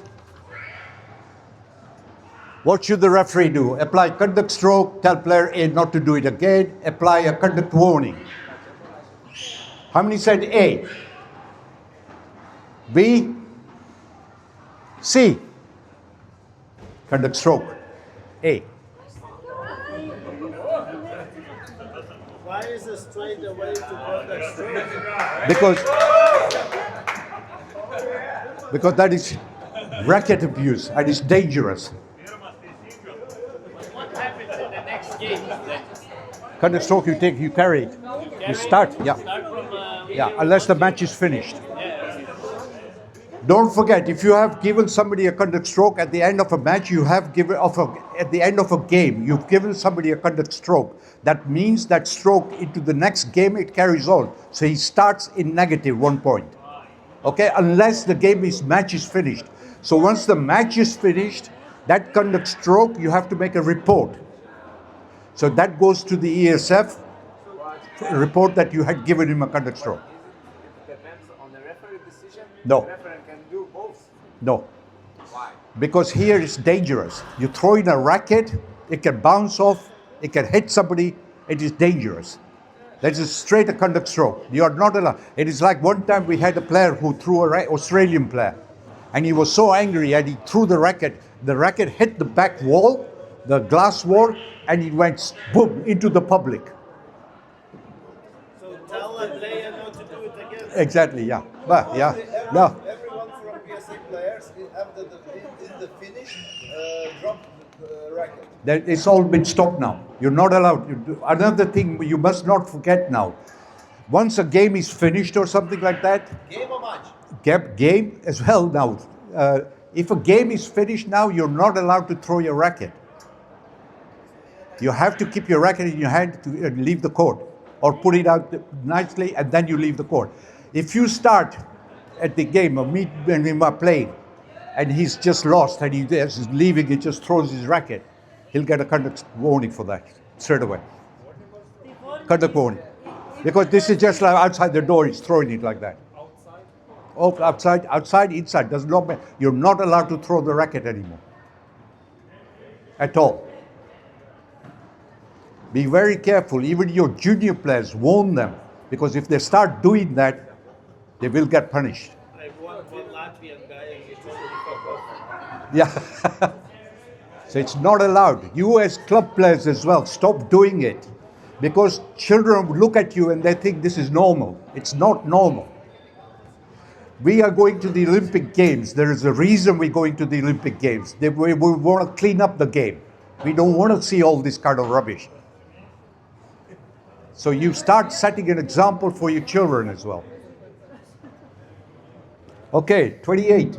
Speaker 2: What should the referee do? Apply conduct stroke, tell player A not to do it again, apply a conduct warning. How many said A? B? C? Conduct stroke. A.
Speaker 3: Why is it straight away to conduct stroke?
Speaker 2: Because that is racket abuse and it's dangerous.
Speaker 8: What happens in the next game then?
Speaker 2: Conduct stroke you carry it. You start, yeah.
Speaker 8: Start from
Speaker 2: Yeah, unless the match is finished. Don't forget, if you have given somebody a conduct stroke at the end of a match, you have given at the end of a game, you've given somebody a conduct stroke. That means that stroke into the next game it carries on. So he starts in negative 1 point. Okay, unless the match is finished. So once the match is finished, that conduct stroke you have to make a report. So that goes to the ESF, report that you had given him a conduct stroke.
Speaker 7: It depends on the referee decision.
Speaker 2: No.
Speaker 7: The referee can do both.
Speaker 2: No.
Speaker 7: Why?
Speaker 2: Because here it's dangerous. You throw in a racket, it can bounce off, it can hit somebody, it is dangerous. That is straight a conduct stroke. You are not allowed. It is like one time we had a player who threw an Australian player, and he was so angry and he threw the racket hit the back wall, the glass wall, and it went boom into the public.
Speaker 3: So tell a player not to do it again.
Speaker 2: Exactly, yeah. But, yeah. No.
Speaker 6: Everyone from PSA players after in the finish drop the racket.
Speaker 2: It's all been stopped now. You're not allowed. Another thing you must not forget now. Once a game is finished or something like that,
Speaker 6: Game or match?
Speaker 2: game as well now. If a game is finished now, you're not allowed to throw your racket. You have to keep your racket in your hand to leave the court, or put it out nicely and then you leave the court. If you start at the game or when we are playing and he's just lost and he's leaving, he just throws his racket, he'll get a conduct warning for that straight away. Conduct warning. Because this is just like outside the door, he's throwing it like that. Oh, outside, inside, does not matter. You're not allowed to throw the racket anymore. At all. Be very careful, even your junior players, warn them, because if they start doing that, they will get punished.
Speaker 3: I won one Latvian guy and he told me to fuck off.
Speaker 2: Yeah. So it's not allowed. You as club players as well, stop doing it. Because children look at you and they think this is normal. It's not normal. We are going to the Olympic Games. There is a reason we're going to the Olympic Games. We want to clean up the game. We don't want to see all this kind of rubbish. So you start setting an example for your children as well. Okay, 28.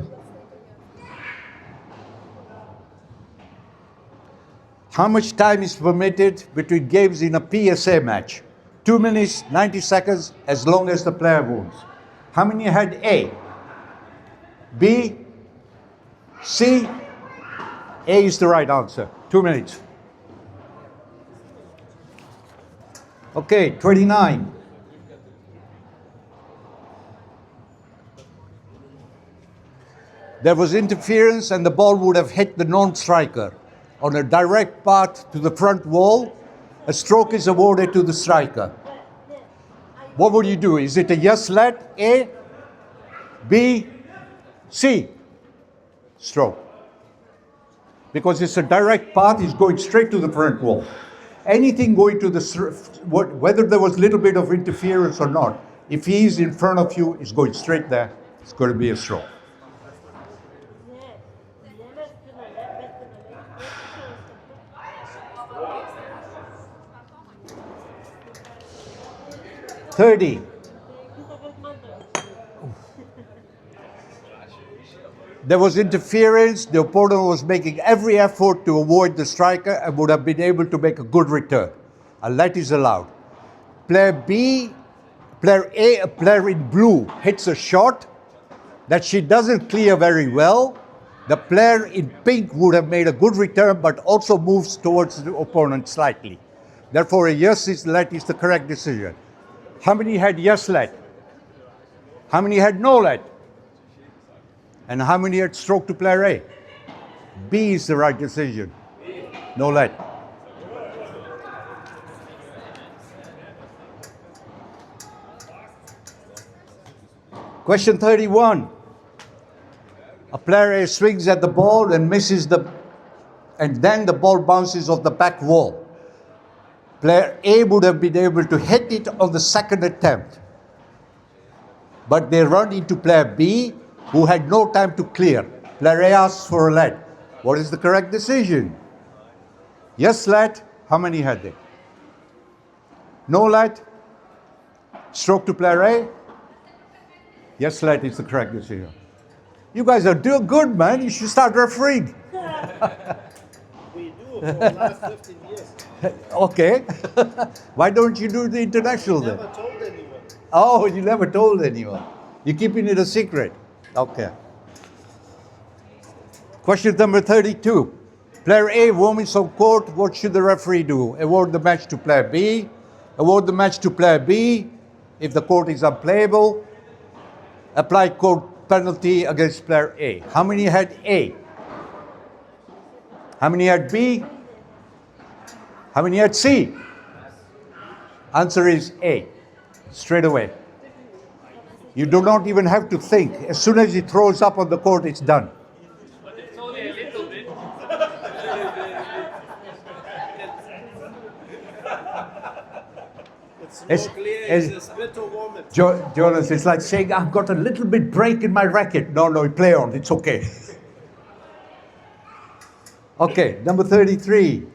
Speaker 2: How much time is permitted between games in a PSA match? 2 minutes, 90 seconds, as long as the player wins. How many had A? B? C? A is the right answer. 2 minutes. Okay, 29. There was interference and the ball would have hit the non-striker. On a direct path to the front wall, a stroke is awarded to the striker. What would you do? Is it a yes let? A? B? C? Stroke. Because it's a direct path, it's going straight to the front wall. Anything going to the, whether there was a little bit of interference or not, if he is in front of you, it's going straight there, it's going to be a stroke. .30. There was interference. The opponent was making every effort to avoid the striker and would have been able to make a good return. A let is allowed. Player B, player A, a player in blue hits a shot that she doesn't clear very well. The player in pink would have made a good return but also moves towards the opponent slightly. Therefore, a yes is let is the correct decision. How many had yes let? How many had no let? And how many had stroke to player A? B is the right decision. No let. Question 31. A player A swings at the ball and misses and then the ball bounces off the back wall. Player A would have been able to hit it on the second attempt. But they run into player B, who had no time to clear. Player A asks for a let. What is the correct decision? Yes, let. How many had they? No let. Stroke to player A. Yes, let is the correct decision. You guys are doing good, man. You should start refereeing.
Speaker 3: We do for the last 15 years.
Speaker 2: Okay. Why don't you do the international then?
Speaker 3: Never told anyone.
Speaker 2: Oh, you never told anyone. You're keeping it a secret. Okay. Question number 32. Player A vomits on court. What should the referee do? Award the match to player B. Award the match to player B if the court is unplayable. Apply court penalty against player A. How many had A? How many had B? How many had C? Answer is A. Straight away. You do not even have to think. As soon as he throws up on the court, it's done.
Speaker 8: But it's only a little bit.
Speaker 3: It's
Speaker 2: It's-
Speaker 3: more clear,
Speaker 2: it's-
Speaker 3: it's a spit or vomit.
Speaker 2: Jonas, it's like saying, I've got a little bit break in my racket. No, play on. It's okay. Okay, number 33.